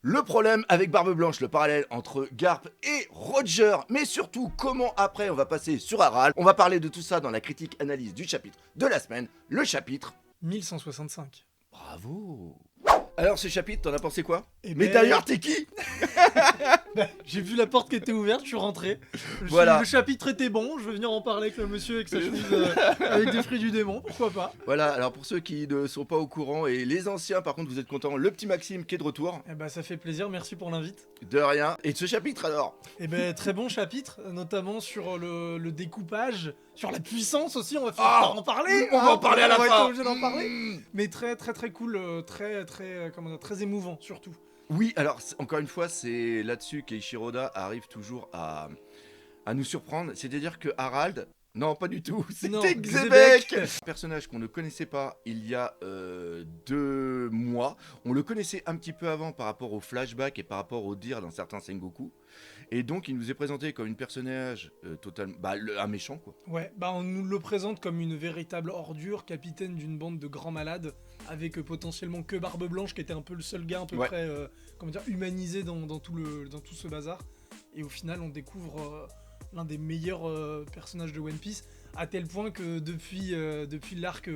Le problème avec Barbe Blanche, le parallèle entre Garp et Roger, mais surtout comment après on va passer sur Harald. On va parler de tout ça dans la critique analyse du chapitre de la semaine, le chapitre 1165. Bravo. Alors ce chapitre, t'en as pensé quoi? Eh Mais ben- d'ailleurs, t'es qui? J'ai vu la porte qui était ouverte, je suis rentré. Voilà. Le chapitre était bon, je veux venir en parler avec le monsieur avec sa chemise avec des fruits du démon, pourquoi pas. Voilà, alors pour ceux qui ne sont pas au courant, et les anciens par contre vous êtes contents, le petit Maxime qui est de retour, Eh ben ça fait plaisir, merci pour l'invite. de rien. Et de ce chapitre alors? Eh ben très bon chapitre, notamment sur le découpage, sur la puissance aussi, on va finir Ah, par en parler. on va en parler à la on va fin. être obligé d'en parler. Mmh. Mais très très très cool, très émouvant surtout. Oui, alors encore une fois, c'est là-dessus qu'Eiichiroda arrive toujours à nous surprendre. C'est-à-dire que Harald, non, pas du tout, Non, c'était Xebec. Xebec, personnage qu'on ne connaissait pas il y a 2 mois. On le connaissait un petit peu avant par rapport au flashback et par rapport au dire dans certains Sengoku. Et donc, il nous est présenté comme un personnage totalement, un méchant quoi. Ouais, bah on nous le présente comme une véritable ordure, capitaine d'une bande de grands malades, avec potentiellement que Barbe Blanche, qui était un peu le seul gars à peu Ouais. près, humanisé dans tout ce bazar. Et au final, on découvre l'un des meilleurs personnages de One Piece, à tel point que depuis l'arc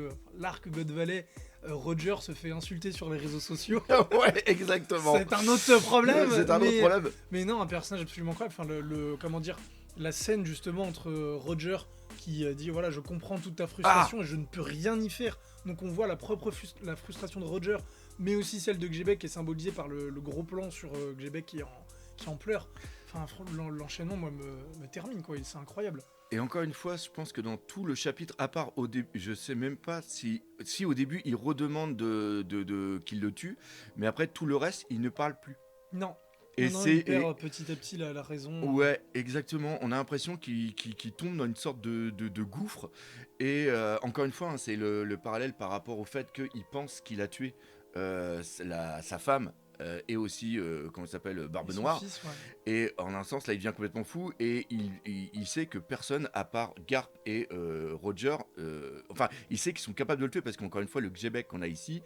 God Valley, Roger se fait insulter sur les réseaux sociaux. Ouais, exactement. C'est un autre problème. C'est un autre problème. Mais non, un personnage absolument incroyable. Enfin, comment dire, la scène justement entre Roger qui dit voilà, je comprends toute ta frustration et je ne peux rien y faire. Donc on voit la frustration de Roger, mais aussi celle de Xebec qui est symbolisée par le gros plan sur Xebec qui en pleure. Enfin, l'enchaînement, moi, me termine, quoi. C'est incroyable. Et encore une fois, je pense que dans tout le chapitre, à part au début, je sais même pas si au début il redemande qu'il le tue, mais après tout le reste, il ne parle plus. Non. Et Non, c'est il perd petit à petit la raison. ouais, exactement. On a l'impression qu'il tombe dans une sorte de gouffre. Et encore une fois, hein, c'est le parallèle par rapport au fait qu'il pense qu'il a tué sa femme. Et aussi, comment ça s'appelle, Barbe Et son Noire. fils, ouais. Et en un sens, là, il devient complètement fou. Et il sait que personne, à part Garp et Roger, enfin, il sait qu'ils sont capables de le tuer parce qu'encore une fois, le Xebec qu'on a ici,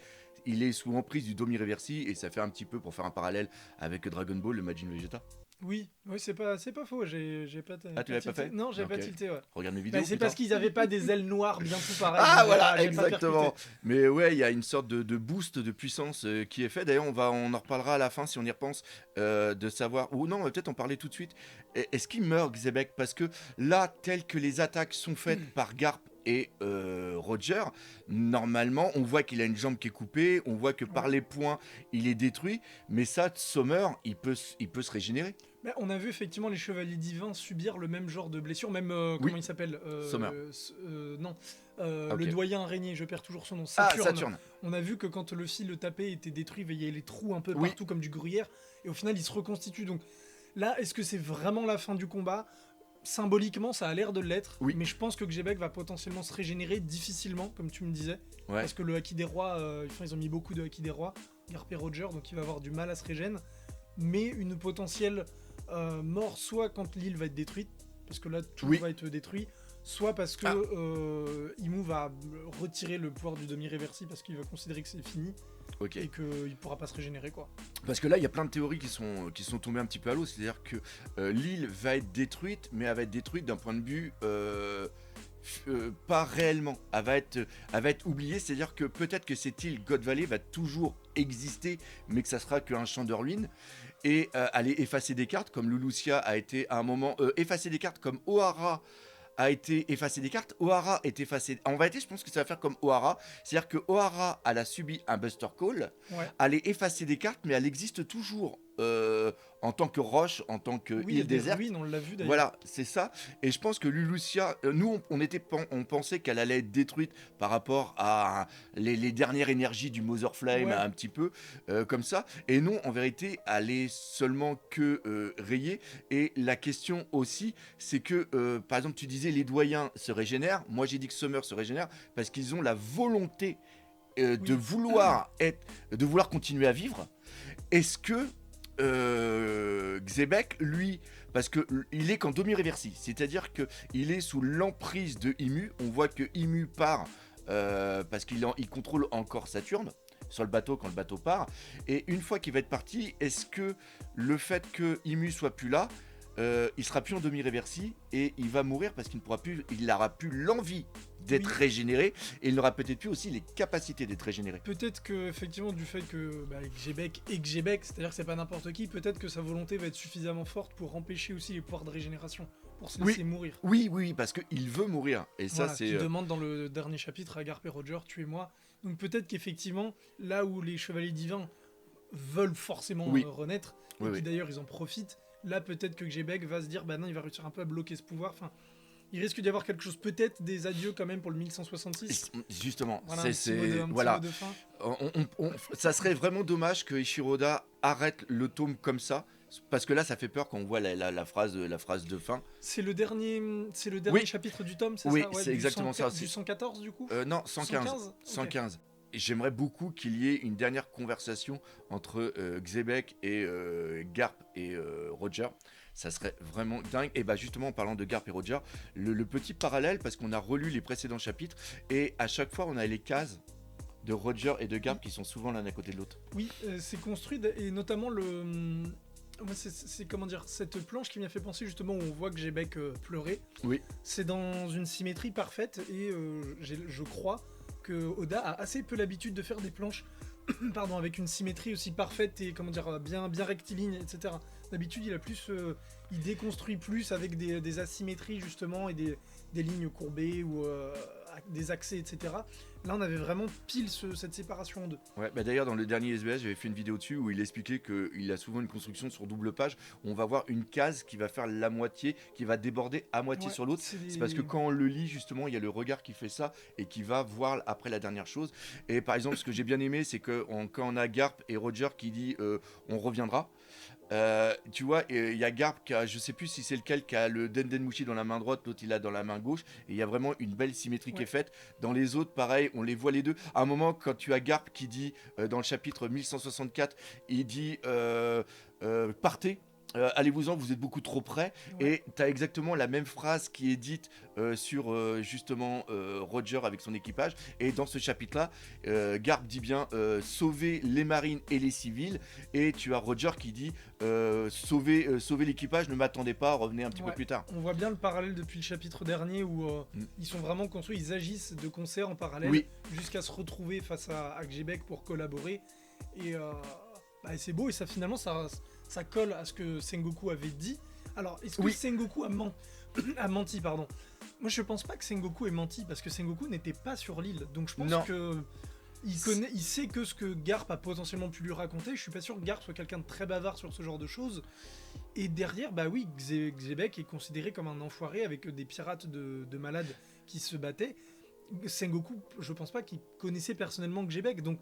il est sous emprise du Domi Reversi. Et ça fait un petit peu, pour faire un parallèle avec Dragon Ball, le Majin Vegeta. Oui, c'est pas faux. J'ai pas. Ah, tu l'avais pas tilté. fait? Non, j'ai Ok. pas tilté, ouais. Regarde mes vidéos. Bah, c'est putain. parce qu'ils avaient pas des ailes noires bien tout pareil. Ah voilà, J'ai pas exactement. percuté. Mais ouais, il y a une sorte de boost de puissance qui est fait. D'ailleurs, on en reparlera à la fin si on y repense, de savoir. Ou non, on va peut-être en parler tout de suite. Est-ce qu'il meurt, Xebec? Parce que là, tel que les attaques sont faites par Garp et Roger, normalement, on voit qu'il a une jambe qui est coupée, on voit que par les poings, il est détruit. Mais ça, Sommer, il peut se régénérer. Bah, on a vu effectivement les chevaliers divins subir le même genre de blessure, même Oui. comment il s'appelle Sommer. Non, Ok. le doyen araignée, je perds toujours son nom. Ah, Saturne. Saturne. On a vu que quand le fil le tapait était détruit, il y avait les trous un peu Oui. partout comme du gruyère, et au final il se reconstitue. Donc là, est-ce que c'est vraiment la fin du combat? Symboliquement, ça a l'air de l'être, Oui. mais je pense que Xebec va potentiellement se régénérer difficilement, comme tu me disais, Ouais. parce que le Haki des Rois, ils ont mis beaucoup de Haki des Rois, Garp et Roger, donc il va avoir du mal à se régénérer, mais une potentielle mort, soit quand l'île va être détruite, parce que là tout Oui. va être détruit, soit parce que Imu va retirer le pouvoir du demi-réversi parce qu'il va considérer que c'est fini Ok. et qu'il pourra pas se régénérer, quoi. Parce que là, il y a plein de théories qui sont tombées un petit peu à l'eau. C'est-à-dire que l'île va être détruite, mais elle va être détruite d'un point de vue pas réellement. Elle va être oubliée. C'est-à-dire que peut-être que cette île God Valley va toujours exister, mais que ça sera qu'un champ de ruines. Et aller effacer des cartes, comme Lulusia a été à un moment effacer des cartes, comme Ohara a été effacé des cartes. Ohara est effacé. En vérité, je pense que ça va faire comme Ohara. C'est-à-dire que Ohara, elle a subi un Buster Call. Ouais. Elle est effacée des cartes, mais elle existe toujours en tant que roche, en tant que Oui, il y a île des déserte. ruines, on l'a vu d'ailleurs. Voilà, c'est ça. Et je pense que Lulusia, nous, on pensait qu'elle allait être détruite par rapport à les dernières énergies du Mother Flame, Ouais. un petit peu comme ça. Et non, en vérité, elle est seulement que rayée. Et la question aussi, c'est que, par exemple, tu disais les doyens se régénèrent. Moi, j'ai dit que Summer se régénère parce qu'ils ont la volonté de vouloir continuer à vivre. Est-ce que Xebec, lui, parce que il est qu'en demi-réversi, c'est-à-dire que il est sous l'emprise de Imu. On voit que Imu part parce qu'il contrôle encore Saturne. sur le bateau quand le bateau part. Et une fois qu'il va être parti, est-ce que le fait que Imu soit plus là, il sera plus en demi-réversi et il va mourir parce il n'aura plus l'envie d'être Oui. régénéré et il n'aura peut-être plus aussi les capacités d'être régénéré. Peut-être que effectivement du fait que Xebec est Xebec, c'est-à-dire que c'est pas n'importe qui, peut-être que sa volonté va être suffisamment forte pour empêcher aussi les pouvoirs de régénération, pour se laisser mourir. Oui, parce qu'il veut mourir. Et ça, Voilà, c'est. qui demande dans le dernier chapitre à Garp et Roger, tuez-moi. Donc peut-être qu'effectivement, là où les chevaliers divins veulent forcément Oui. renaître, et Oui, qui oui. d'ailleurs ils en profitent, là peut-être que Xebec va se dire, bah non, il va réussir un peu à bloquer ce pouvoir. Enfin, il risque d'y avoir quelque chose, peut-être des adieux quand même pour le 1166. Justement, Voilà, un petit voilà. mot de fin. Ça serait vraiment dommage que Ishiroda arrête le tome comme ça, parce que là, ça fait peur quand on voit la phrase de fin. C'est le dernier Oui. chapitre du tome, c'est Oui, ça? Ouais, c'est du exactement 100 ça. Du 114 du coup? Non, 115. 115. 115. Et j'aimerais beaucoup qu'il y ait une dernière conversation entre Xebec et Garp et Roger. Ça serait vraiment dingue. Et bah justement, en parlant de Garp et Roger, le petit parallèle, parce qu'on a relu les précédents chapitres, et à chaque fois, on a les cases de Roger et de Garp qui sont souvent l'un à côté de l'autre. Oui, c'est construit, et notamment moi, c'est comment dire, cette planche qui m'a fait penser justement où on voit que Xebec pleurait. Oui. C'est dans une symétrie parfaite, et je crois que Oda a assez peu l'habitude de faire des planches pardon, avec une symétrie aussi parfaite et comment dire, bien rectiligne, etc. D'habitude, il déconstruit plus avec des asymétries justement et des lignes courbées ou des accès, etc. Là, on avait vraiment pile cette séparation en deux. Ouais, bah d'ailleurs, dans le dernier SBS, j'avais fait une vidéo dessus où il expliquait qu'il a souvent une construction sur double page où on va voir une case qui va faire la moitié, qui va déborder à moitié Ouais, sur l'autre. C'est parce que quand on le lit, justement, il y a le regard qui fait ça et qui va voir après la dernière chose. Et par exemple, ce que j'ai bien aimé, c'est que quand on a Garp et Roger qui dit on reviendra. Tu vois, il y a Garp qui a, je sais plus si c'est lequel, qui a le Dendenmushi dans la main droite, l'autre il a dans la main gauche, et il y a vraiment une belle symétrie qui est faite. Dans les autres, pareil, on les voit les deux. À un moment, quand tu as Garp qui dit, dans le chapitre 1164, il dit partez. Allez-vous-en, vous êtes beaucoup trop près. Ouais. Et tu as exactement la même phrase qui est dite sur justement Roger avec son équipage. Et dans ce chapitre-là, Garp dit bien sauver les marines et les civils. Et tu as Roger qui dit sauver l'équipage, ne m'attendez pas, revenez un petit peu plus tard. On voit bien le parallèle depuis le chapitre dernier où ils sont vraiment construits, ils agissent de concert en parallèle jusqu'à se retrouver face à Xebec pour collaborer. Et c'est beau, et ça finalement ça colle à ce que Sengoku avait dit. Alors, est-ce que Sengoku a menti, pardon. Moi, je pense pas que Sengoku ait menti, parce que Sengoku n'était pas sur l'île. Donc, je pense que il sait que ce que Garp a potentiellement pu lui raconter. Je suis pas sûr que Garp soit quelqu'un de très bavard sur ce genre de choses. Et derrière, Xebec est considéré comme un enfoiré avec des pirates de malades qui se battaient. Sengoku, je pense pas qu'il connaissait personnellement Xebec, donc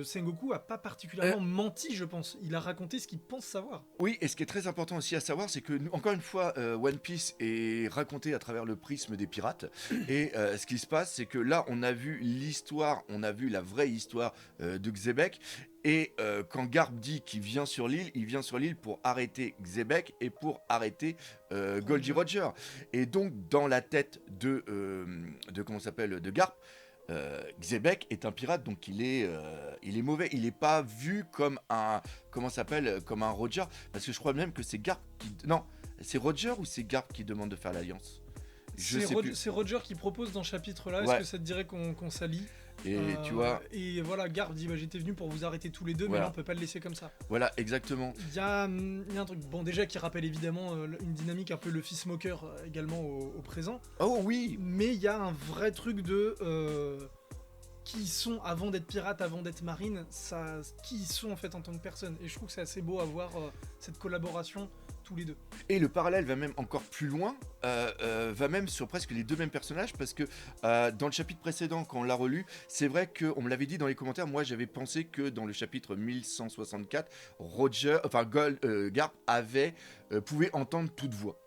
Sengoku a pas particulièrement menti, je pense. Il a raconté ce qu'il pense savoir. Oui, et ce qui est très important aussi à savoir, c'est que, encore une fois, One Piece est raconté à travers le prisme des pirates. Et ce qui se passe, c'est que là, on a vu l'histoire, on a vu la vraie histoire de Xebec. Et quand Garp dit qu'il vient sur l'île, il vient sur l'île pour arrêter Xebec et pour arrêter Goldie Roger. Et donc, dans la tête de Garp, Xebec est un pirate, donc il est mauvais. Il n'est pas vu comme un comme un Roger, parce que je crois même que c'est Garp qui, non, c'est Roger ou c'est Garp qui demande de faire l'alliance. C'est Roger qui propose dans ce chapitre-là. Est-ce que ça te dirait qu'on s'allie? Et tu vois. Et voilà, Garp dit j'étais venu pour vous arrêter tous les deux, mais là on peut pas le laisser comme ça. Voilà, exactement. Il y a un truc, déjà qui rappelle évidemment une dynamique un peu Luffy Smoker également au présent. Oh oui. Mais il y a un vrai truc de qui ils sont avant d'être pirates, avant d'être marines, qui ils sont en fait en tant que personne. Et je trouve que c'est assez beau à voir cette collaboration tous les deux. Et le parallèle va même encore plus loin, va même sur presque les deux mêmes personnages, parce que dans le chapitre précédent, quand on l'a relu, c'est vrai qu'on me l'avait dit dans les commentaires, moi j'avais pensé que dans le chapitre 1164, Garp pouvait entendre toute voix.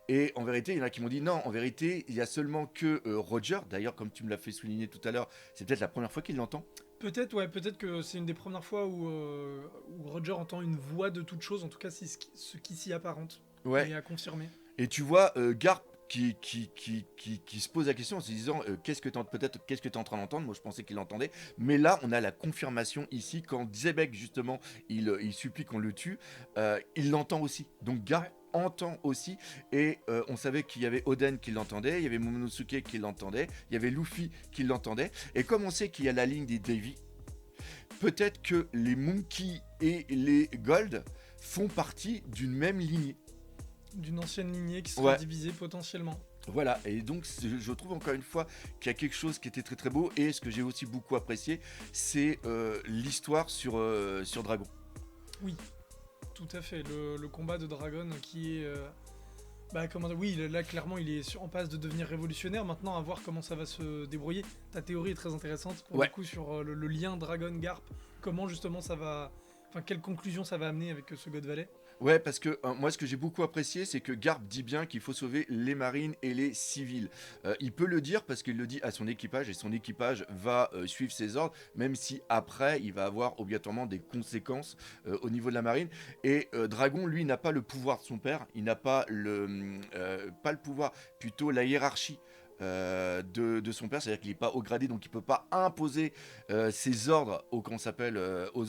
Et en vérité, il y en a qui m'ont dit non, en vérité, il y a seulement que Roger, d'ailleurs comme tu me l'as fait souligner tout à l'heure, c'est peut-être la première fois qu'il l'entend. Peut-être que c'est une des premières fois où Roger entend une voix de toute chose, en tout cas c'est ce qui s'y apparente, et à confirmer. Et tu vois, Garp qui se pose la question en se disant qu'est-ce que tu es en train d'entendre. Moi je pensais qu'il l'entendait, mais là on a la confirmation ici quand Zebek justement il supplie qu'on le tue, il l'entend aussi, donc Garp entend aussi, et on savait qu'il y avait Oden qui l'entendait, il y avait Momonosuke qui l'entendait, il y avait Luffy qui l'entendait, et comme on sait qu'il y a la ligne des Davy, peut-être que les Monkey et les Gold font partie d'une même lignée. D'une ancienne lignée qui sera divisée potentiellement. Voilà, et donc je trouve encore une fois qu'il y a quelque chose qui était très très beau, et ce que j'ai aussi beaucoup apprécié, c'est l'histoire sur Dragon. Oui, tout à fait, le combat de Dragon qui est... oui, là clairement il est en passe de devenir révolutionnaire. Maintenant, à voir comment ça va se débrouiller. Ta théorie est très intéressante pour le coup sur le lien Dragon-Garp, comment justement ça va... Enfin, quelle conclusion ça va amener avec ce God Valley. Ouais, parce que moi, ce que j'ai beaucoup apprécié, c'est que Garp dit bien qu'il faut sauver les marines et les civils. Il peut le dire parce qu'il le dit à son équipage, et son équipage va suivre ses ordres, même si après, il va avoir obligatoirement des conséquences au niveau de la marine. Et Dragon, lui, n'a pas le pouvoir de son père, il n'a pas pas le pouvoir, plutôt la hiérarchie. De son père, c'est-à-dire qu'il n'est pas haut gradé, donc il peut pas imposer ses ordres aux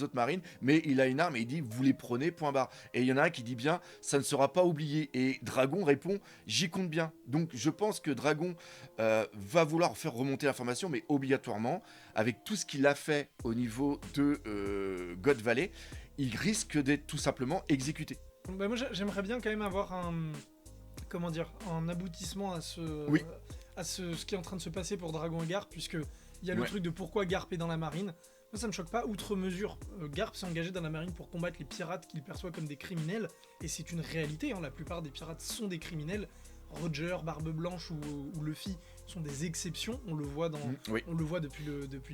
autres marines, mais il a une arme et il dit vous les prenez, point barre. Et il y en a un qui dit bien ça ne sera pas oublié, et Dragon répond j'y compte bien. Donc je pense que Dragon va vouloir faire remonter l'information, mais obligatoirement avec tout ce qu'il a fait au niveau de God Valley, il risque d'être tout simplement exécuté. Moi j'aimerais bien quand même avoir un aboutissement à ce qui est en train de se passer pour Dragon et Garp, puisque il y a le truc de pourquoi Garp est dans la marine. Moi ça me choque pas, outre mesure. Garp s'est engagé dans la marine pour combattre les pirates qu'il perçoit comme des criminels, et c'est une réalité, la plupart des pirates sont des criminels. Roger, Barbe Blanche ou Luffy sont des exceptions, on le voit depuis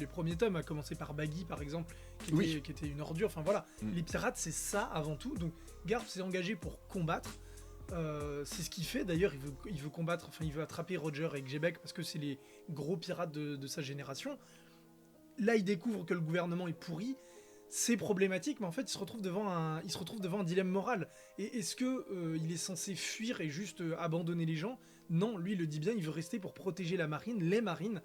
les premiers tomes, à commencer par Baggy par exemple, qui était une ordure, enfin voilà. Les pirates c'est ça avant tout, donc Garp s'est engagé pour combattre. C'est ce qu'il fait d'ailleurs, il veut combattre, enfin il veut attraper Roger et Xebec parce que c'est les gros pirates de sa génération. Là il découvre que le gouvernement est pourri, c'est problématique, mais en fait il se retrouve devant un dilemme moral. Et est-ce que il est censé fuir et juste abandonner les gens ? Non, lui il le dit bien, il veut rester pour protéger la marine, les marines,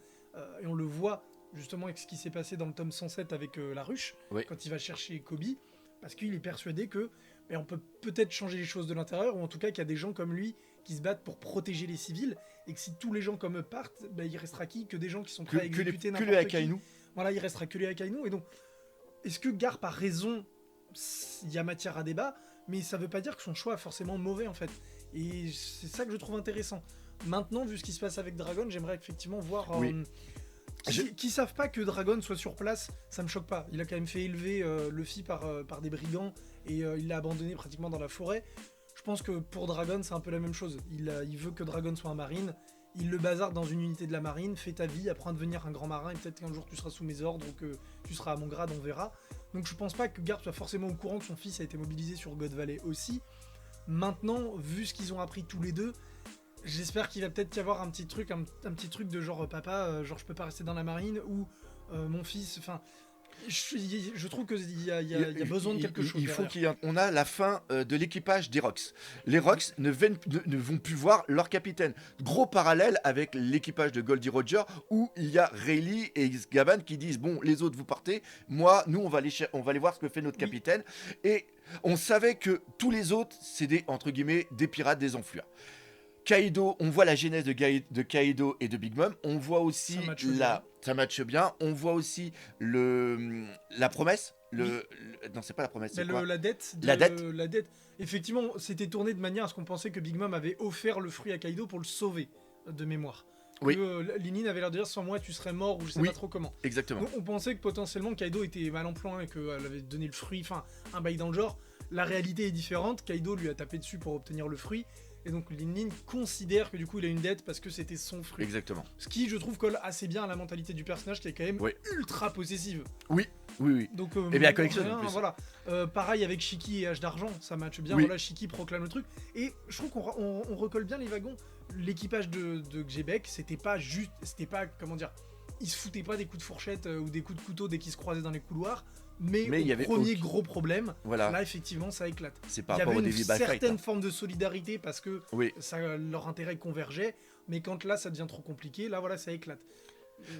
et on le voit justement avec ce qui s'est passé dans le tome 107 avec la ruche, quand il va chercher Kobe, parce qu'il est persuadé que on peut peut-être changer les choses de l'intérieur, ou en tout cas qu'il y a des gens comme lui qui se battent pour protéger les civils, et que si tous les gens comme eux partent, il restera que des gens qui sont prêts à exécuter n'importe qui. Que les Akainu. Voilà, il restera que les Akainu. Et donc, est-ce que Garp a raison ? Il y a matière à débat, mais ça veut pas dire que son choix est forcément mauvais en fait. Et c'est ça que je trouve intéressant. Maintenant, vu ce qui se passe avec Dragon, j'aimerais effectivement voir... Qui savent pas que Dragon soit sur place, ça me choque pas. Il a quand même fait élever Luffy par des brigands, et il l'a abandonné pratiquement dans la forêt. Je pense que pour Dragon, c'est un peu la même chose. Il veut que Dragon soit un marine, il le bazarde dans une unité de la marine, fais ta vie, apprends à devenir un grand marin, et peut-être qu'un jour tu seras sous mes ordres, ou que tu seras à mon grade, on verra. Donc je pense pas que Garp soit forcément au courant que son fils a été mobilisé sur God Valley aussi. Maintenant, vu ce qu'ils ont appris tous les deux, j'espère qu'il va peut-être y avoir un petit truc de genre papa, genre je peux pas rester dans la marine, ou mon fils, enfin... Je trouve qu'il y a besoin de quelque chose. Il faut on a la fin de l'équipage des Rocks. Les Rocks ne vont plus voir leur capitaine. Gros parallèle avec l'équipage de Goldie Roger, où il y a Rayleigh et Gavan qui disent bon, les autres vous partez, nous on va aller voir ce que fait notre capitaine. Et on savait que tous les autres c'est entre guillemets des pirates, des enflures. Kaido, on voit la genèse de Kaido et de Big Mom. On voit aussi ça matche bien. On voit aussi la promesse. Non, c'est pas la promesse. C'est quoi la dette. La dette. Effectivement, c'était tourné de manière à ce qu'on pensait que Big Mom avait offert le fruit à Kaido pour le sauver, de mémoire. Oui. Linin avait l'air de dire sans moi tu serais mort, ou je sais pas trop comment. Exactement. Donc, on pensait que potentiellement Kaido était mal en plan et qu'elle avait donné le fruit, enfin un bail dans le genre. La réalité est différente. Kaido lui a tapé dessus pour obtenir le fruit. Et donc Lin considère que du coup il a une dette parce que c'était son fruit. Exactement. Ce qui, je trouve, colle assez bien à la mentalité du personnage qui est quand même ultra possessive. Oui. Donc, et bien collectionne en plus. Voilà. Pareil avec Shiki et H d'argent, ça matche bien. Voilà, Shiki proclame le truc. Et je trouve qu'on recolle bien les wagons. L'équipage de Xebec, c'était pas comment dire, ils se foutaient pas des coups de fourchette ou des coups de couteau dès qu'ils se croisaient dans les couloirs. Mais il y au avait premier gros problème, Voilà, là effectivement ça éclate. c'est Il par y rapport avait au une Devil by Fight. certaine forme de solidarité parce que Oui, leur intérêt convergeait, mais quand là ça devient trop compliqué, là voilà ça éclate.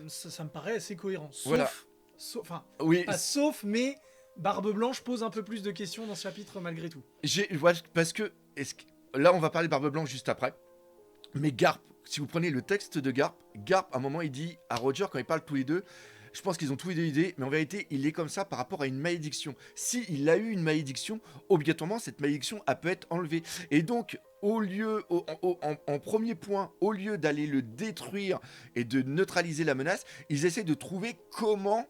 Ça me paraît assez cohérent. Voilà. Enfin, oui. pas sauf, mais Barbe Blanche pose un peu plus de questions dans ce chapitre malgré tout. Voilà, parce que, là, on va parler de Barbe Blanche juste après. Mais Garp, si vous prenez le texte de Garp, à un moment, il dit à Roger, quand ils parlent tous les deux, je pense qu'ils ont tous les deux idées, mais en vérité, il est comme ça par rapport à une malédiction. S'il a eu une malédiction, obligatoirement, cette malédiction, elle peut être enlevée. Et donc, en premier point, au lieu d'aller le détruire et de neutraliser la menace, ils essaient de trouver comment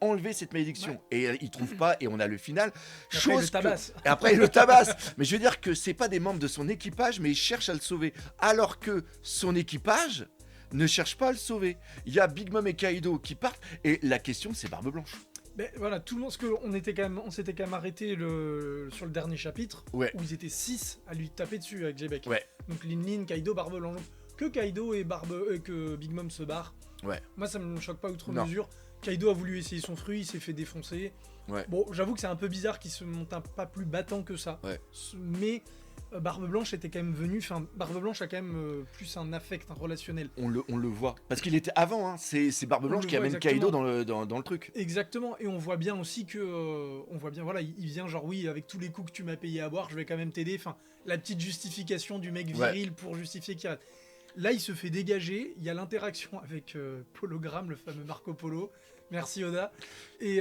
enlever cette malédiction. Ouais. Et ils trouvent pas, et on a le final. Après, il le tabasse. Et après, il le tabasse. Mais je veux dire que c'est pas des membres de son équipage, mais ils cherchent à le sauver. Alors que son équipage ne cherche pas à le sauver. Il y a Big Mom et Kaido qui partent, et la question, c'est Barbe Blanche. Mais voilà, tout le monde, parce qu'on s'était quand même arrêté sur le dernier chapitre, Ouais. où ils étaient 6 à lui taper dessus avec Jebek. Ouais. Donc Lin, Kaido, Barbe Blanche. Que Kaido et que Big Mom se barrent. Ouais. Moi, ça me choque pas outre Non. mesure. Kaido a voulu essayer son fruit, il s'est fait défoncer. Ouais. Bon, j'avoue que c'est un peu bizarre qu'il se monte un pas plus battant que ça. Ouais. Mais Barbe Blanche était quand même venue. Enfin, Barbe Blanche a quand même plus un affect, un relationnel. On le voit. Parce qu'il était avant, hein. C'est Barbe On Blanche le qui voit amène exactement. Kaido dans le truc. Exactement, et on voit bien aussi que, voilà, il vient genre oui, avec tous les coups que tu m'as payé à boire, je vais quand même t'aider. Enfin, la petite justification du mec viril pour justifier qu'il arrête. Là, il se fait dégager. Il y a l'interaction avec Pologramme, le fameux Marco Polo. Merci Oda. Et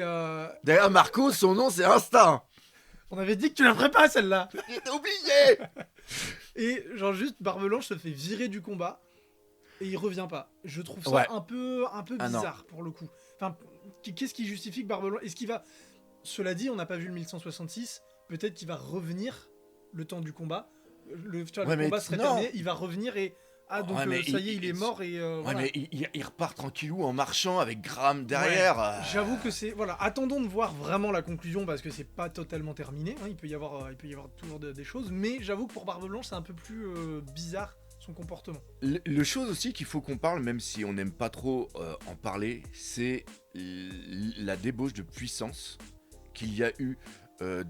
D'ailleurs, Marco, son nom, c'est Instinct. on avait dit que tu la ferais pas celle-là. J'ai oublié. Et genre juste Barbe Blanche se fait virer du combat et il revient pas. Je trouve ça Ouais. un peu Ah non. bizarre pour le coup. Enfin, qu'est-ce qui justifie que Barbe Blanche... Est-ce qu'il va... Cela dit, on n'a pas vu le 1166. Peut-être qu'il va revenir le temps du combat. Le combat serait terminé. Il va revenir et... Ah, donc Ouais, mais ça y est, il est mort et... Ouais, voilà. mais il repart tranquillou en marchant avec Graham derrière. Ouais. J'avoue que c'est... Voilà, attendons de voir vraiment la conclusion parce que c'est pas totalement terminé. Hein. Il peut y avoir toujours des choses. Mais j'avoue que pour Barbe Blanche, c'est un peu plus bizarre son comportement. Le chose aussi qu'il faut qu'on parle, même si on n'aime pas trop en parler, c'est la débauche de puissance qu'il y a eu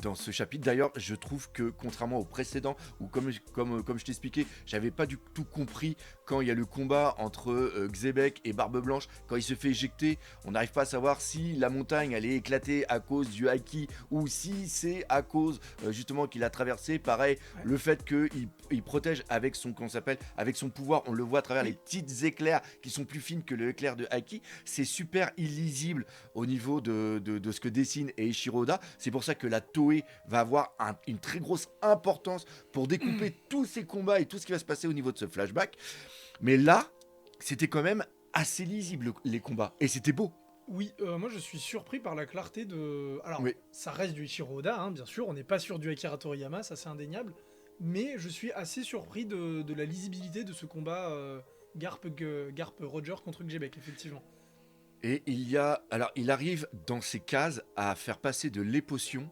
dans ce chapitre. D'ailleurs, je trouve que contrairement au précédent, où comme je t'expliquais, j'avais pas du tout compris quand il y a le combat entre Xebec et Barbe Blanche, quand il se fait éjecter, on n'arrive pas à savoir si la montagne elle est éclatée à cause du haki ou si c'est à cause justement qu'il a traversé. Pareil, Ouais. le fait qu'il protège avec son, comment ça s'appelle, avec son pouvoir, on le voit à travers Oui. les petites éclairs qui sont plus fines que le éclair de haki. C'est super illisible au niveau de ce que dessine Eiichiro Oda. C'est pour ça que la Toei va avoir une très grosse importance pour découper tous ces combats et tout ce qui va se passer au niveau de ce flashback. Mais là, c'était quand même assez lisible les combats et c'était beau. Oui, moi je suis surpris par la clarté de... Alors, Oui. ça reste du Ichiro Oda, hein, bien sûr, on n'est pas sur du Akira Toriyama, ça c'est indéniable, mais je suis assez surpris de la lisibilité de ce combat Garp Roger contre Xebec, effectivement. Et il arrive dans ces cases à faire passer de l'émotion,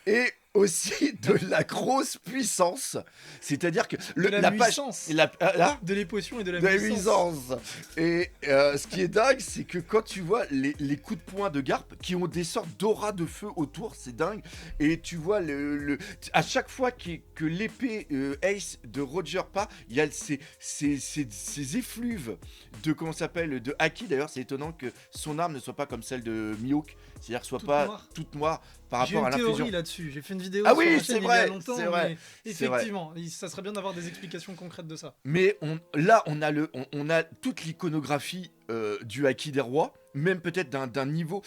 et aussi de la grosse puissance. C'est-à-dire que De la la page, puissance. là, De l'épotion et de la de la puissance. puissance. Et ce qui est dingue, c'est que quand tu vois les coups de poing de Garp qui ont des sortes d'auras de feu autour, c'est dingue. Et tu vois à chaque fois que l'épée Ace de Roger part, il y a ces effluves de comment ça s'appelle de haki. D'ailleurs, c'est étonnant que son arme ne soit pas comme celle de Mihawk, c'est-à-dire que soit Toute pas noire. toute noire par J'ai rapport à une l'infusion. théorie là-dessus, j'ai fait une vidéo Ah sur oui, la c'est chaîne vrai, il y a longtemps, c'est vrai, mais c'est vrai. effectivement, ça serait bien d'avoir des explications concrètes de ça. Mais là, on a toute l'iconographie du Haki des Rois, même peut-être d'un niveau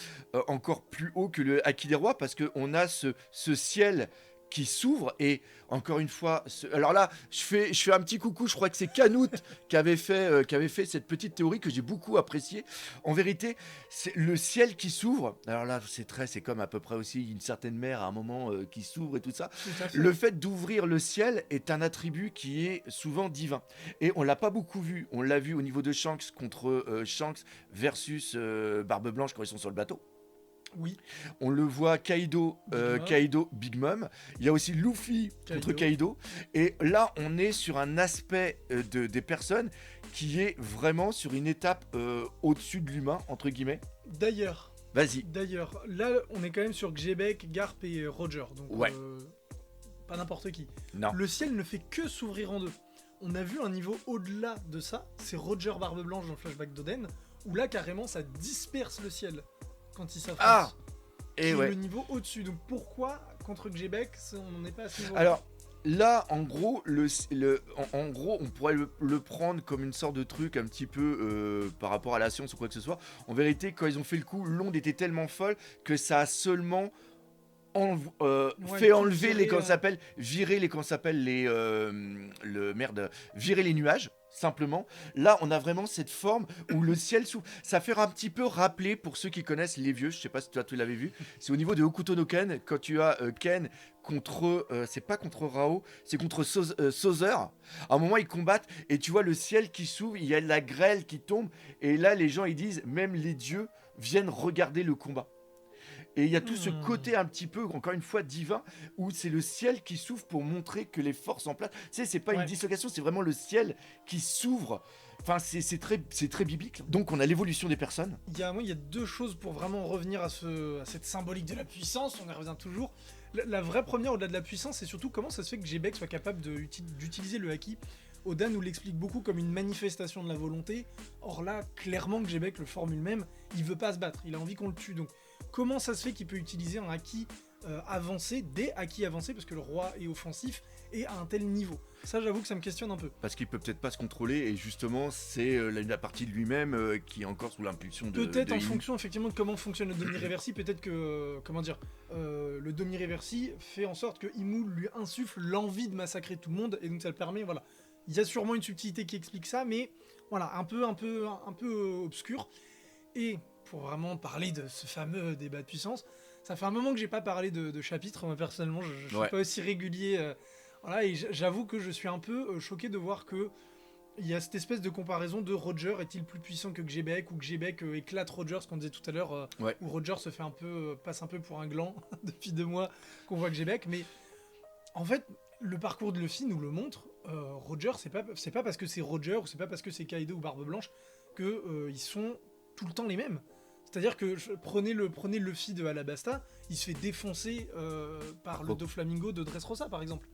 encore plus haut que le Haki des Rois, parce qu'on a ce ciel qui s'ouvre et encore une fois, alors là, je fais un petit coucou, je crois que c'est Canute qui avait fait cette petite théorie que j'ai beaucoup appréciée. En vérité, c'est le ciel qui s'ouvre. Alors là, c'est comme à peu près aussi une certaine mer à un moment qui s'ouvre et tout ça. Tout à fait. Le fait d'ouvrir le ciel est un attribut qui est souvent divin. Et on l'a pas beaucoup vu. On l'a vu au niveau de Shanks contre Shanks versus Barbe Blanche quand ils sont sur le bateau. Oui, On le voit Kaido, Big Mom, Kaido, Big Mom. Il y a aussi Luffy contre Kaido. Et là, on est sur un aspect des personnes qui est vraiment sur une étape au-dessus de l'humain, entre guillemets. D'ailleurs, Vas-y. là, on est quand même sur Xebec, Garp et Roger. Donc, Ouais. pas n'importe qui. Non. Le ciel ne fait que s'ouvrir en deux. On a vu un niveau au-delà de ça, c'est Roger Barbe Blanche dans le flashback d'Oden, où là, carrément, ça disperse le ciel quand ils s'affrontent. Et C'est ouais. le niveau au-dessus. Donc pourquoi, contre Xebec, on n'en est pas à ce niveau-là? Alors, là, en gros, en gros, on pourrait le prendre comme une sorte de truc un petit peu par rapport à la science ou quoi que ce soit. En vérité, quand ils ont fait le coup, l'onde était tellement folle que ça a seulement fait enlever les comment ça s'appelle, virer les comment ça s'appelle virer les nuages. Simplement, là on a vraiment cette forme où le ciel s'ouvre. Ça fait un petit peu rappeler pour ceux qui connaissent les vieux, je sais pas si toi tu l'avais vu, c'est au niveau de Hokuto no Ken, quand tu as Ken contre, c'est pas contre Rao, c'est contre Sozer. À un moment ils combattent et tu vois le ciel qui s'ouvre, il y a de la grêle qui tombe et là les gens ils disent même les dieux viennent regarder le combat. Et il y a tout ce côté un petit peu, encore une fois, divin, où c'est le ciel qui s'ouvre pour montrer que les forces en place. Tu sais, c'est pas une dislocation, c'est vraiment le ciel qui s'ouvre. Enfin, c'est très biblique. Donc, on a l'évolution des personnes. Il y a deux choses pour vraiment revenir à cette symbolique de la puissance, on y revient toujours. La vraie première, au-delà de la puissance, c'est surtout comment ça se fait que Xebec soit capable d'utiliser le haki. Oda nous l'explique beaucoup comme une manifestation de la volonté. Or là, clairement, Xebec le formule même, il veut pas se battre, il a envie qu'on le tue. Donc, comment ça se fait qu'il peut utiliser un haki avancé, des hakis avancés, parce que le roi est offensif, et à un tel niveau? Ça, j'avoue que ça me questionne un peu. Parce qu'il peut peut-être pas se contrôler, et justement, c'est la partie de lui-même qui est encore sous l'impulsion de. Peut-être en fonction effectivement de comment fonctionne le demi-réversi, peut-être que le demi-réversi fait en sorte que Imu lui insuffle l'envie de massacrer tout le monde, et donc ça le permet, voilà. Il y a sûrement une subtilité qui explique ça, mais voilà, un peu obscur. Et pour vraiment parler de ce fameux débat de puissance, ça fait un moment que j'ai pas parlé de chapitre. Moi personnellement, je suis pas aussi régulier. Voilà, et j'avoue que je suis un peu choqué de voir que il y a cette espèce de comparaison de Roger est-il plus puissant que Xebec, ou Xebec éclate Roger, ce qu'on disait tout à l'heure, où Roger se fait passe un peu pour un gland depuis 2 mois qu'on voit Xebec. Mais en fait, le parcours de Luffy nous le montre. Roger, c'est pas parce que c'est Roger ou c'est pas parce que c'est Kaido ou Barbe Blanche que ils sont tout le temps les mêmes. C'est-à-dire que prenez Luffy de Alabasta, il se fait défoncer par le Doflamingo de Dressrosa par exemple.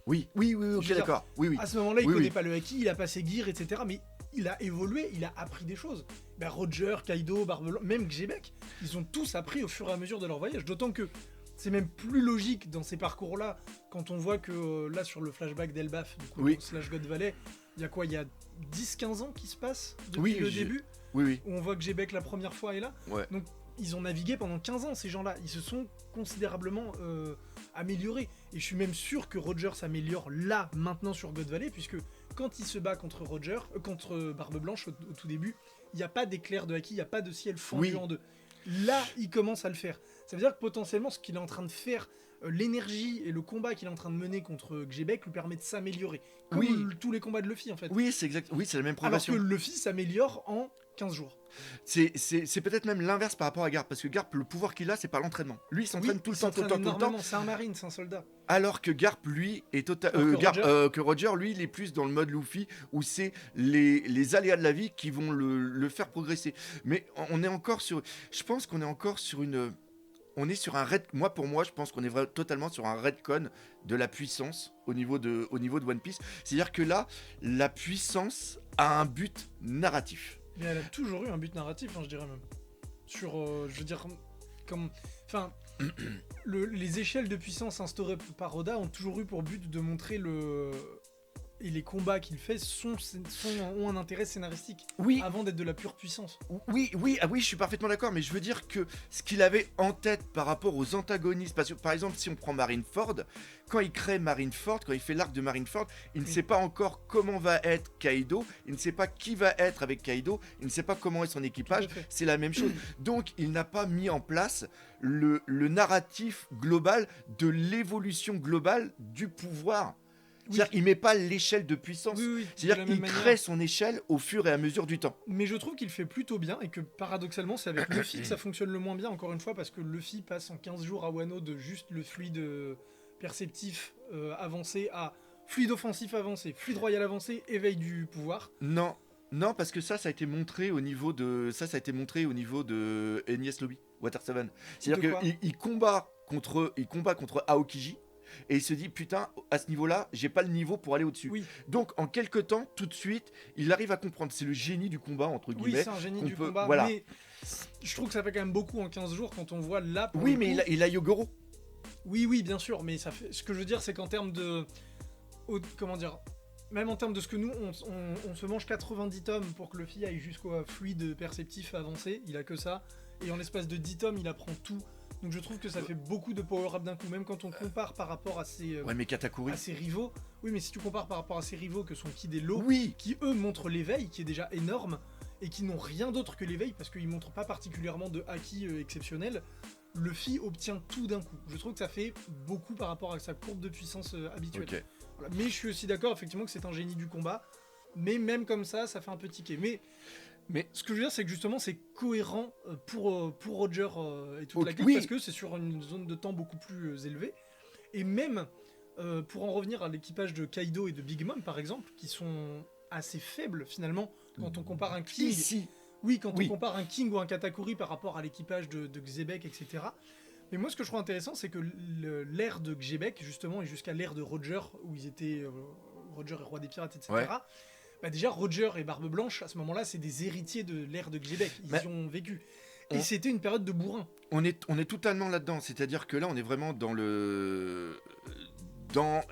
Oui, ok, d'accord. Oui. À ce moment-là, il connaît pas le haki, il a pas ses gears, etc. Mais il a évolué, il a appris des choses. Ben, Roger, Kaido, Barbe Blanche, même Xebec, ils ont tous appris au fur et à mesure de leur voyage. D'autant que c'est même plus logique dans ces parcours-là, quand on voit que là, sur le flashback d'Elbaf, du coup, slash God Valley, il y a quoi? Il y a 10-15 ans qui se passent depuis le début, où on voit que Xebec la première fois est là. Donc, ils ont navigué pendant 15 ans, ces gens-là. Ils se sont considérablement améliorés. Et je suis même sûr que Roger s'améliore là, maintenant, sur God Valley, puisque quand il se bat contre contre Barbe Blanche au tout début, il n'y a pas d'éclair de haki, il n'y a pas de ciel fondu en deux. Là, il commence à le faire. Ça veut dire que potentiellement, ce qu'il est en train de faire, l'énergie et le combat qu'il est en train de mener contre Xebec lui permet de s'améliorer. Comme tous les combats de Luffy, en fait. Oui, c'est exact. Oui, c'est la même progression. Alors que Luffy s'améliore en 15 jours. C'est peut-être même l'inverse par rapport à Garp, parce que Garp, le pouvoir qu'il a, c'est par l'entraînement. Lui, il s'entraîne tout le temps. C'est un marine, c'est un soldat. Alors que Garp, lui, est que Roger, lui, il est plus dans le mode Luffy, où c'est les aléas de la vie qui vont le faire progresser. Mais on est encore sur... Je pense qu'on est encore sur une... On est sur un pour moi, je pense qu'on est totalement sur un retcon de la puissance au niveau de One Piece. C'est-à-dire que là, la puissance a un but narratif. Mais elle a toujours eu un but narratif, je dirais même. Sur, je veux dire, comme... Enfin, les échelles de puissance instaurées par Oda ont toujours eu pour but de montrer et les combats qu'il fait ont un intérêt scénaristique, avant d'être de la pure puissance. Oui, je suis parfaitement d'accord, mais je veux dire que ce qu'il avait en tête par rapport aux antagonistes, parce que par exemple, si on prend Marineford, quand il crée Marineford, quand il fait l'arc de Marineford, il ne sait pas encore comment va être Kaido, il ne sait pas qui va être avec Kaido, il ne sait pas comment est son équipage, c'est la même chose. Donc, il n'a pas mis en place le narratif global de l'évolution globale du pouvoir. C'est-à-dire qu'il met pas l'échelle de puissance. Oui, C'est-à-dire qu'il crée son échelle au fur et à mesure du temps. Mais je trouve qu'il fait plutôt bien et que paradoxalement, c'est avec Luffy que ça fonctionne le moins bien, encore une fois, parce que Luffy passe en 15 jours à Wano de juste le fluide perceptif avancé à fluide offensif avancé, fluide royal avancé, éveil du pouvoir. Non, non, parce que ça a été montré au niveau de Enies Lobby, Water 7. C'est-à-dire qu'il combat contre Aokiji. Et il se dit, putain, à ce niveau-là, j'ai pas le niveau pour aller au-dessus. Oui. Donc, en quelques temps, tout de suite, il arrive à comprendre. C'est le génie du combat, entre guillemets. Oui, c'est un génie du combat, voilà. Mais je trouve que ça fait quand même beaucoup en 15 jours quand on voit là... Oui, mais il a Yogoro. Oui, bien sûr, mais ça fait... ce que je veux dire, c'est qu'en termes de... Comment dire, même en termes de ce que nous, on se mange 90 tomes pour que Luffy aille jusqu'au fluide perceptif avancé, il a que ça, et en l'espace de 10 tomes, il apprend tout. Donc je trouve que ça fait beaucoup de power-up d'un coup, même quand on compare par rapport à ses, à ses rivaux. Oui, mais si tu compares par rapport à ses rivaux que sont Kid et Law, oui, qui eux montrent l'éveil, qui est déjà énorme, et qui n'ont rien d'autre que l'éveil, parce qu'ils montrent pas particulièrement de haki exceptionnel, Luffy obtient tout d'un coup. Je trouve que ça fait beaucoup par rapport à sa courbe de puissance habituelle. Okay. Voilà. Mais je suis aussi d'accord, effectivement, que c'est un génie du combat, mais même comme ça fait un peu tiquer. Mais ce que je veux dire, c'est que justement, c'est cohérent pour Roger et toute la clique, parce que c'est sur une zone de temps beaucoup plus élevée. Et même, pour en revenir à l'équipage de Kaido et de Big Mom, par exemple, qui sont assez faibles, finalement, quand on compare un King... on compare un King ou un Katakuri par rapport à l'équipage de Xebec, etc. Mais moi, ce que je trouve intéressant, c'est que l'ère de Xebec, justement, et jusqu'à l'ère de Roger, où ils étaient... Roger et roi des pirates, etc., bah déjà, Roger et Barbe Blanche, à ce moment-là, c'est des héritiers de l'ère de Xebec. Ils y ont vécu. Et c'était une période de bourrin. On est totalement là-dedans. C'est-à-dire que là, on est vraiment dans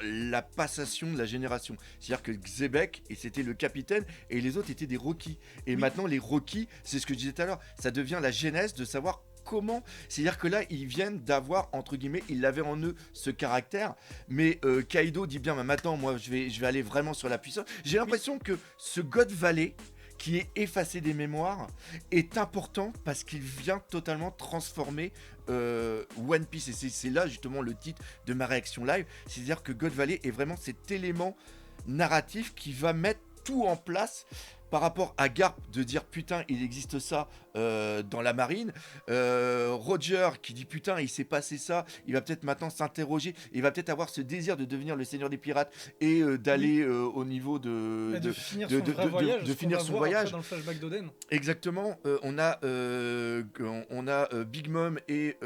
la passation de la génération. C'est-à-dire que Xebec, et c'était le capitaine, et les autres étaient des Rockies. Et maintenant, les Rockies, c'est ce que je disais tout à l'heure, ça devient la genèse de savoir comment. C'est-à-dire que là, ils viennent d'avoir, entre guillemets, ils avaient en eux ce caractère, mais Kaido dit bien, maintenant, moi, je vais aller vraiment sur la puissance. J'ai l'impression que ce God Valley, qui est effacé des mémoires, est important parce qu'il vient totalement transformer One Piece. Et c'est là, justement, le titre de ma réaction live. C'est-à-dire que God Valley est vraiment cet élément narratif qui va mettre tout en place par rapport à Garp, de dire putain il existe ça dans la marine, Roger qui dit putain il s'est passé ça, il va peut-être maintenant s'interroger, il va peut-être avoir ce désir de devenir le seigneur des pirates et d'aller au niveau de finir son voyage dans le flashback d'Oden. Exactement. On a Big Mom et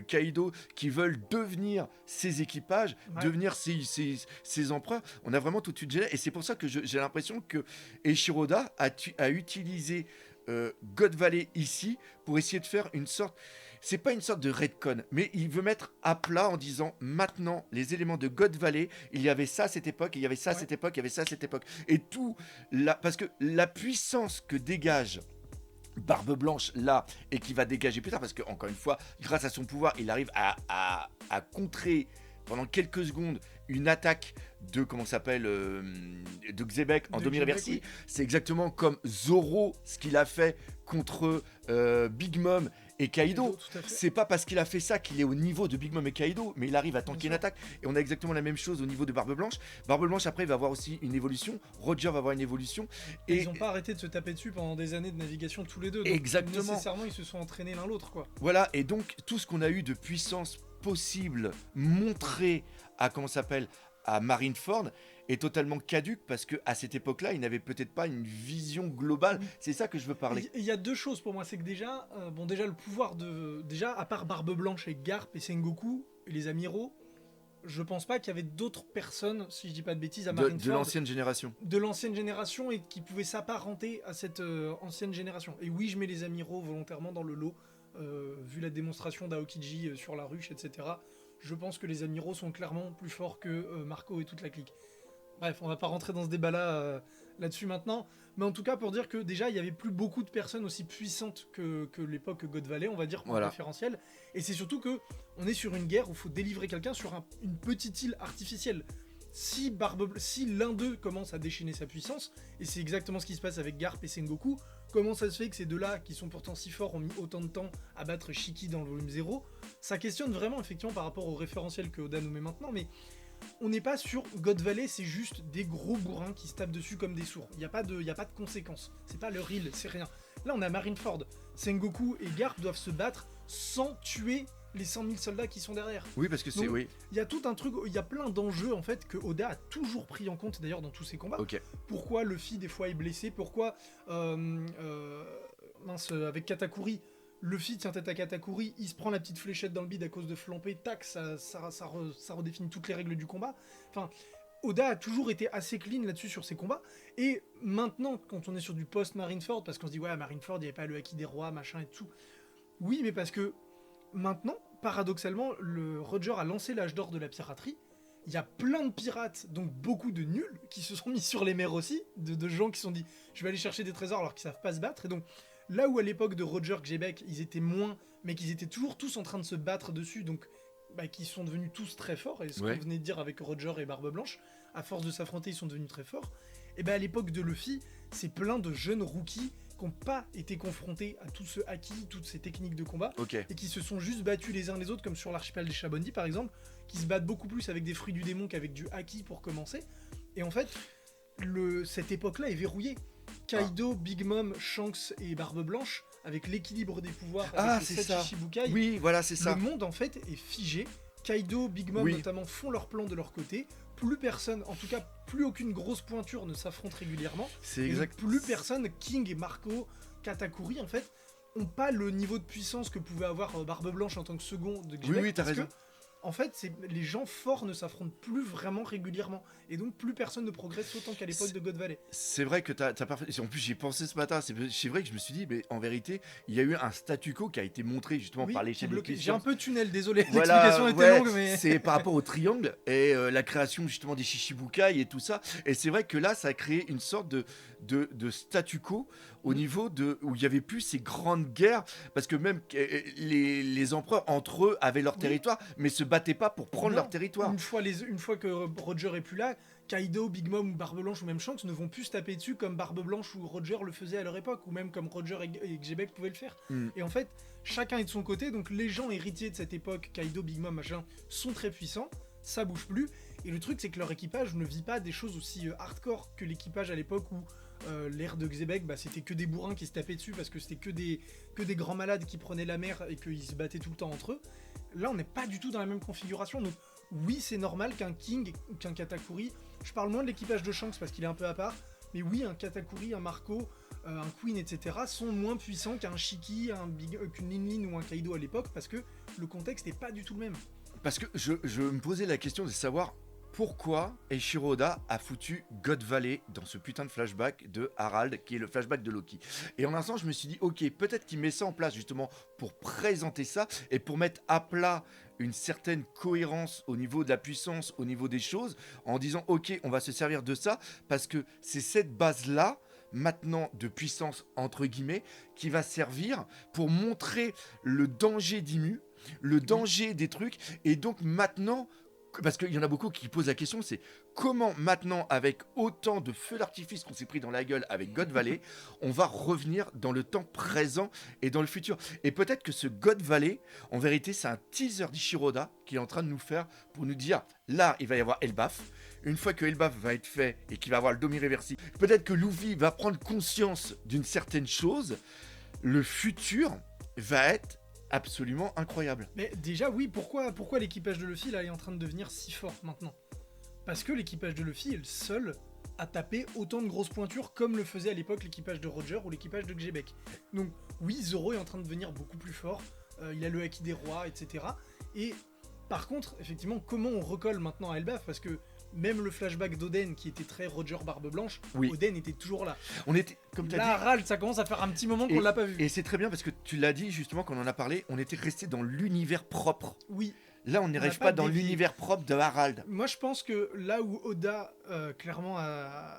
Kaido qui veulent devenir ses équipages, devenir ses empereurs. On a vraiment tout de suite gêné, et c'est pour ça que j'ai l'impression que Eiichiro-Oda a utilisé God Valley ici pour essayer de faire une sorte, c'est pas une sorte de retcon, mais il veut mettre à plat en disant maintenant les éléments de God Valley, il y avait ça à cette époque, il y avait ça à cette époque, il y avait ça à cette époque, et tout parce que la puissance que dégage Barbe Blanche là, et qui va dégager plus tard, parce que encore une fois, grâce à son pouvoir, il arrive à contrer pendant quelques secondes une attaque de de Xebec en demi-réversi. C'est exactement comme Zoro, ce qu'il a fait contre Big Mom et Kaido. C'est pas parce qu'il a fait ça qu'il est au niveau de Big Mom et Kaido, mais il arrive à tanker une attaque. Et on a exactement la même chose au niveau de Barbe Blanche. Barbe Blanche après va avoir aussi une évolution, Roger va avoir une évolution. Et ils ont pas arrêté de se taper dessus pendant des années de navigation tous les deux. Donc exactement. Nécessairement ils se sont entraînés l'un l'autre, quoi. Voilà, et donc tout ce qu'on a eu de puissance possible montré à à Marineford est totalement caduque, parce que à cette époque-là, il n'avait peut-être pas une vision globale. C'est ça que je veux parler. Il y a deux choses pour moi, c'est que déjà le pouvoir déjà à part Barbe Blanche et Garp et Sengoku et les amiraux, je pense pas qu'il y avait d'autres personnes, si je dis pas de bêtises, à Marineford de l'ancienne génération. De l'ancienne génération, et qui pouvaient s'apparenter à cette ancienne génération. Et oui, je mets les amiraux volontairement dans le lot. Vu la démonstration d'Aokiji sur la ruche, etc., je pense que les amiraux sont clairement plus forts que Marco et toute la clique. Bref, on va pas rentrer dans ce débat là-dessus maintenant, mais en tout cas pour dire que déjà il y avait plus beaucoup de personnes aussi puissantes que l'époque God Valley, on va dire, pour référentiel, et c'est surtout que on est sur une guerre où il faut délivrer quelqu'un sur une petite île artificielle. Si l'un d'eux commence à déchaîner sa puissance, et c'est exactement ce qui se passe avec Garp et Sengoku, comment ça se fait que ces deux-là, qui sont pourtant si forts, ont mis autant de temps à battre Shiki dans le volume 0 ? Ça questionne vraiment, effectivement, par rapport au référentiel que Oda nous met maintenant, mais on n'est pas sur God Valley, c'est juste des gros bourrins qui se tapent dessus comme des sourds. Il n'y a pas de conséquences. C'est pas leur île, c'est rien. Là, on a Marineford. Sengoku et Garp doivent se battre sans tuer les 100 000 soldats qui sont derrière. Oui, parce que c'est... Donc, Oui, il y a tout un truc, il y a plein d'enjeux en fait que Oda a toujours pris en compte d'ailleurs dans tous ses combats. ok. Pourquoi Luffy des fois est blessé, pourquoi avec Katakuri, Luffy tient tête à Katakuri, il se prend la petite fléchette dans le bide à cause de flamper, tac, ça redéfinit toutes les règles du combat. Enfin, Oda a toujours été assez clean là-dessus sur ses combats, et maintenant, quand on est sur du post-Marineford, parce qu'on se dit, ouais, à Marineford, il n'y avait pas le Haki des rois, machin et tout. Oui, mais parce que maintenant, paradoxalement, le Roger a lancé l'âge d'or de la piraterie. Il y a plein de pirates, donc beaucoup de nuls, qui se sont mis sur les mers aussi, de gens qui se sont dit je vais aller chercher des trésors alors qu'ils savent pas se battre. Et donc, là où à l'époque de Roger Québec, ils étaient moins, mais qu'ils étaient toujours tous en train de se battre dessus, donc qui sont devenus tous très forts, et ce qu'on venait de dire avec Roger et Barbe Blanche, à force de s'affronter, ils sont devenus très forts. Et à l'époque de Luffy, c'est plein de jeunes rookies qui n'ont pas été confrontés à tout ce haki, toutes ces techniques de combat, et qui se sont juste battus les uns les autres, comme sur l'archipel des Chabondi par exemple, qui se battent beaucoup plus avec des fruits du démon qu'avec du haki pour commencer. Et en fait, cette époque-là est verrouillée. Kaido, Big Mom, Shanks et Barbe Blanche, avec l'équilibre des pouvoirs, avec les 7 Shichibukai, oui, voilà, c'est ça. Le monde en fait est figé. Kaido, Big Mom notamment font leur plan de leur côté. Plus personne, en tout cas plus aucune grosse pointure ne s'affronte régulièrement. C'est exact. Plus personne, King et Marco, Katakuri en fait, ont pas le niveau de puissance que pouvait avoir Barbe Blanche en tant que second de Québec. Oui, t'as raison. En fait, les gens forts ne s'affrontent plus vraiment régulièrement. Et donc, plus personne ne progresse autant qu'à l'époque de God Valley. C'est vrai que t'as parfait. En plus, j'y ai pensé ce matin. C'est vrai que je me suis dit, mais en vérité, il y a eu un statu quo qui a été montré justement par l'échelle des puissances. J'ai un peu tunnel, désolé. Voilà, l'explication était longue, mais. C'est par rapport au triangle et la création justement des Shichibukai et tout ça. Et c'est vrai que là, ça a créé une sorte de statu quo au niveau où il y avait plus ces grandes guerres, parce que même les empereurs entre eux avaient leur territoire, mais se battaient pas pour prendre leur territoire. Une fois que Roger est plus là, Kaido, Big Mom ou Barbe Blanche ou même Shanks ne vont plus se taper dessus comme Barbe Blanche ou Roger le faisaient à leur époque, ou même comme Roger et Xebec pouvaient le faire. Et en fait, chacun est de son côté, donc les gens héritiers de cette époque, Kaido, Big Mom, machin, sont très puissants, ça bouge plus. Et le truc, c'est que leur équipage ne vit pas des choses aussi hardcore que l'équipage à l'époque où l'ère de Xebec, c'était que des bourrins qui se tapaient dessus parce que c'était que des grands malades qui prenaient la mer et qu'ils se battaient tout le temps entre eux. Là, on n'est pas du tout dans la même configuration. Donc, oui, c'est normal qu'un King ou qu'un Katakuri, je parle moins de l'équipage de Shanks parce qu'il est un peu à part, mais oui, un Katakuri, un Marco, un Queen, etc. sont moins puissants qu'un Shiki, qu'une Lin Lin ou un Kaido à l'époque parce que le contexte n'est pas du tout le même. Parce que je me posais la question de savoir pourquoi Eiichiro Oda a foutu God Valley dans ce putain de flashback de Harald, qui est le flashback de Loki. Et en instant, je me suis dit, ok, peut-être qu'il met ça en place justement pour présenter ça et pour mettre à plat une certaine cohérence au niveau de la puissance, au niveau des choses, en disant, ok, on va se servir de ça, parce que c'est cette base-là, maintenant de puissance entre guillemets, qui va servir pour montrer le danger d'Imu, le danger des trucs, et donc maintenant, parce qu'il y en a beaucoup qui posent la question, c'est comment maintenant, avec autant de feux d'artifice qu'on s'est pris dans la gueule avec God Valley, on va revenir dans le temps présent et dans le futur. Et peut-être que ce God Valley, en vérité, c'est un teaser d'Eiichiro Oda qu'il est en train de nous faire pour nous dire, là, il va y avoir Elbaf. Une fois que Elbaf va être fait et qu'il va avoir le Domi Reversi, peut-être que Luffy va prendre conscience d'une certaine chose, le futur va être absolument incroyable. Mais déjà, oui, pourquoi l'équipage de Luffy là, est en train de devenir si fort maintenant ? Parce que l'équipage de Luffy est le seul à taper autant de grosses pointures comme le faisait à l'époque l'équipage de Roger ou l'équipage de Xebec. Donc oui, Zoro est en train de devenir beaucoup plus fort, il a le haki des rois, etc. Et par contre, effectivement, comment on recolle maintenant à Elbaf ? Parce que même le flashback d'Oden, qui était très Roger Barbe Blanche, Oden était toujours là. On était, comme t'as dit, Harald, ça commence à faire un petit moment qu'on l'a pas vu. Et c'est très bien parce que tu l'as dit justement quand on en a parlé, on était resté dans l'univers propre. Oui. Là, on n'arrive pas dans l'univers propre de Harald. Moi, je pense que là où Oda, clairement,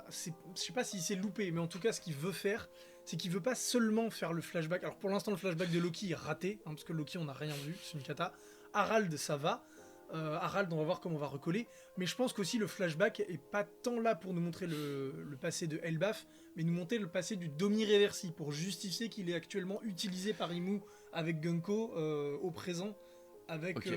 je sais pas s'il s'est loupé, mais en tout cas, ce qu'il veut faire, c'est qu'il veut pas seulement faire le flashback. Alors pour l'instant, le flashback de Loki est raté, parce que Loki, on n'a rien vu, c'est une cata. Harald, ça va. Harald, on va voir comment on va recoller. Mais je pense qu'aussi le flashback est pas tant là pour nous montrer le passé de Elbaf, mais nous montrer le passé du Domi Reversi, pour justifier qu'il est actuellement utilisé par Imu avec Gunko au présent avec, Ok.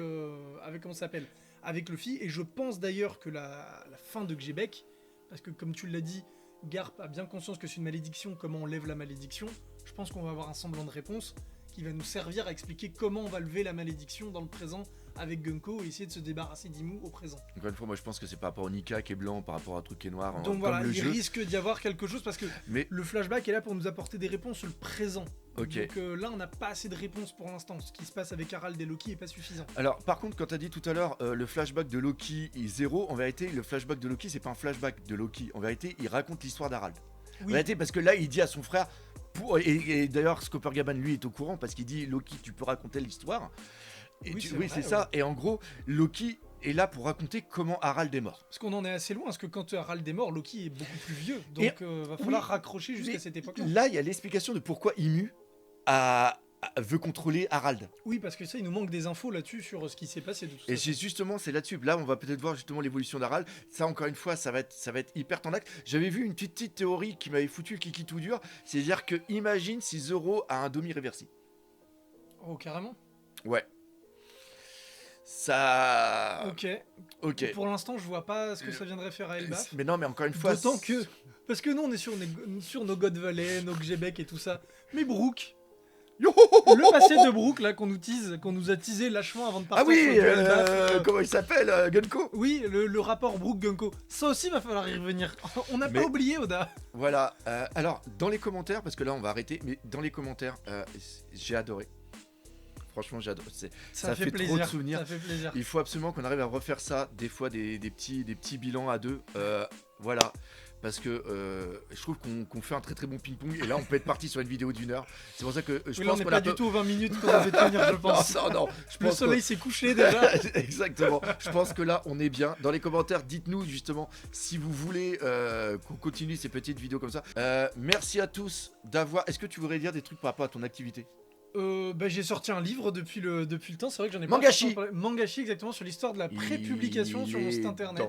avec comment ça s'appelle, avec Luffy. Et je pense d'ailleurs que la fin de Xebec, parce que comme tu l'as dit, Garp a bien conscience que c'est une malédiction, comment on lève la malédiction. Je pense qu'on va avoir un semblant de réponse qui va nous servir à expliquer comment on va lever la malédiction dans le présent avec Gunko et essayer de se débarrasser d'Imu au présent. Encore une fois, moi je pense que c'est par rapport au Nika qui est blanc, par rapport à un truc qui est noir, Donc comme voilà, le il jeu. risque d'y avoir quelque chose parce que Mais le flashback est là pour nous apporter des réponses sur le présent. Ok. Donc là, on n'a pas assez de réponses pour l'instant. Ce qui se passe avec Harald et Loki est pas suffisant. alors, par contre, quand t'as dit tout à l'heure le flashback de Loki est zéro, en vérité, le flashback de Loki, c'est pas un flashback de Loki. En vérité, il raconte l'histoire d'Harald. En Oui, vérité, parce que là, il dit à son frère, et d'ailleurs, Scooper Gaban, lui, est au courant, parce qu'il dit Loki, tu peux raconter l'histoire. Et Oui, tu- c'est oui, vrai, c'est ça. Et en gros, Loki est là pour raconter comment Harald est mort. parce qu'on en est assez loin, parce que quand Harald est mort, Loki est beaucoup plus vieux. Et- Donc va falloir oui, raccrocher jusqu'à mais cette époque-là. Là, il y a l'explication de pourquoi Imu veut contrôler Harald. Oui, parce que ça, il nous manque des infos là-dessus sur ce qui s'est passé de tout Et ça. c'est là-dessus. Là, on va peut-être voir justement l'évolution d'Harald. Ça, encore une fois, ça va être hyper tendac. J'avais vu une petite théorie qui m'avait foutu le kiki tout dur. C'est-à-dire que, imagine si Zoro a un Domi réversible. Oh, carrément. Ouais. Ça. Ok. Pour l'instant, je vois pas ce que ça viendrait faire à Elbaf. Mais non, mais encore une fois. D'autant que. Parce que nous, on est sur nos God Valley, nos Xebec et tout ça. Mais Brooke, le passé de Brooke, là, qu'on nous a teasé lâchement avant de Ah partir sur oui, du Elbaf, comment il s'appelle Gunko. oui, le rapport Brooke-Gunko. Ça aussi, va falloir y revenir. On n'a Mais- pas oublié, Oda. Voilà. Alors, dans les commentaires, parce que là, on va arrêter, mais dans les commentaires, j'ai adoré. Franchement, j'ai adoré. Ça fait trop plaisir. de souvenirs. Ça fait plaisir. Il faut absolument qu'on arrive à refaire ça, des fois des petits bilans à deux. Voilà. Parce que je trouve qu'on fait un très très bon ping-pong. Et là, on peut être parti sur une vidéo d'1 heure. C'est pour ça que je Oui, là, on pense n'est qu'on pas a du tout aux 20 minutes qu'on devait tenir, je pense. Non, non, je Le pense soleil s'est couché déjà. Exactement. Je pense que là, on est bien. Dans les commentaires, dites-nous justement si vous voulez qu'on continue ces petites vidéos comme ça. Merci à tous d'avoir. Est-ce que tu voudrais dire des trucs par rapport à ton activité? J'ai sorti un livre depuis le temps, c'est vrai que j'en ai Mangashi. pas parlé. Mangashi, exactement, sur l'histoire de la prépublication sur mon site internet.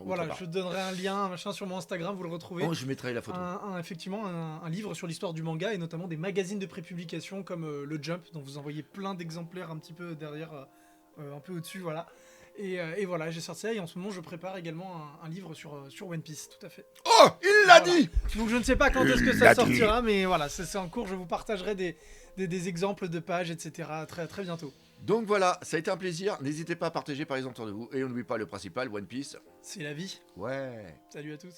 Voilà, je donnerai un lien, un machin sur mon Instagram, vous le retrouvez. Oh, je mettrai la photo. Effectivement, un livre sur l'histoire du manga et notamment des magazines de prépublication comme le Jump, dont vous envoyez plein d'exemplaires un petit peu derrière, un peu au-dessus, voilà. Et voilà, j'ai sorti ça et en ce moment je prépare également un livre sur One Piece, tout à fait. Oh, il l'a Voilà. dit. Donc je ne sais pas quand est-ce que Il ça l'a dit. sortira, mais voilà, c'est en cours, je vous partagerai des exemples de pages, etc. très, très bientôt. Donc voilà, ça a été un plaisir. N'hésitez pas à partager par les autour de vous. Et n'oubliez pas le principal, One Piece. C'est la vie. Ouais. Salut à tous.